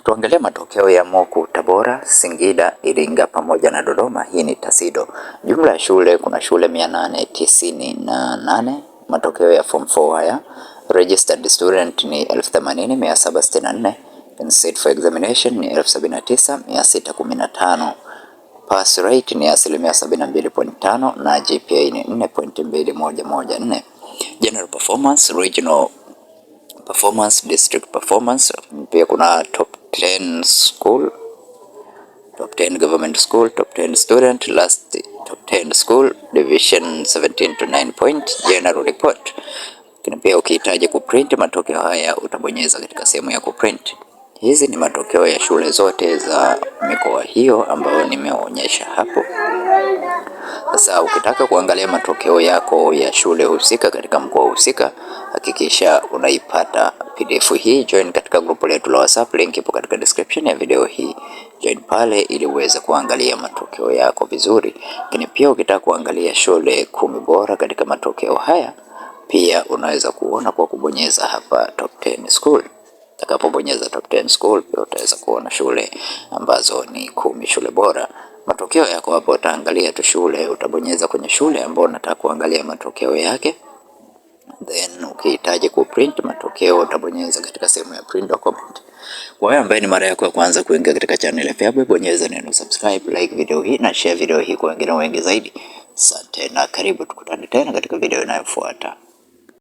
Tuangalie matokeo ya moku Tabora, Singida, Iringa pamoja na Dodoma. Hii ni TASIDO. Jumla ya shule kuna shule 898. Matokeo ya form 4 haya. Registered student ni 80,764. Set for examination ni 79,615. Pass rate ni 72.5 na GPA ni 4.2114. General performance, regional performance, district performance. Pia kuna top 10 school, top 10 government school, top 10 student, last top 10 school, division 17 to 9 point, general report. Lakini pia ukihitaji kuprint matokeo haya utabonyeza katika sehemu ya kuprint. Hizi ni matokeo ya shule zote za mikoa hiyo ambayo nimeonyesha hapo. Sasa ukitaka kuangalia matokeo yako ya shule husika katika mkoa husika, hakikisha unaipata PDF hii. Join katika grupu letu la WhatsApp, link ipo katika description ya video hii. Join pale ili uweze kuangalia matokeo yako vizuri. Lakini pia ukitaka kuangalia shule 10 bora katika matokeo haya, pia unaweza kuona kwa kubonyeza hapa top 10 school. Utakapobonyeza top 10 school, pia utaweza kuona shule ambazo ni 10 shule bora. Matokeo yako hapo, utaangalia tu shule, utabonyeza kwenye shule ambayo unataka kuangalia matokeo yake. Then ukihitaji kuprint matokeo utabonyeza katika sehemu ya print document. Kwa wewe ambaye ni mara yako ya kwanza kuingia katika channel ya Feaboy, bonyeza neno subscribe, like video hii na share video hii kwa wengine wengi zaidi. Asante na karibu, tukutane tena katika video inayofuata.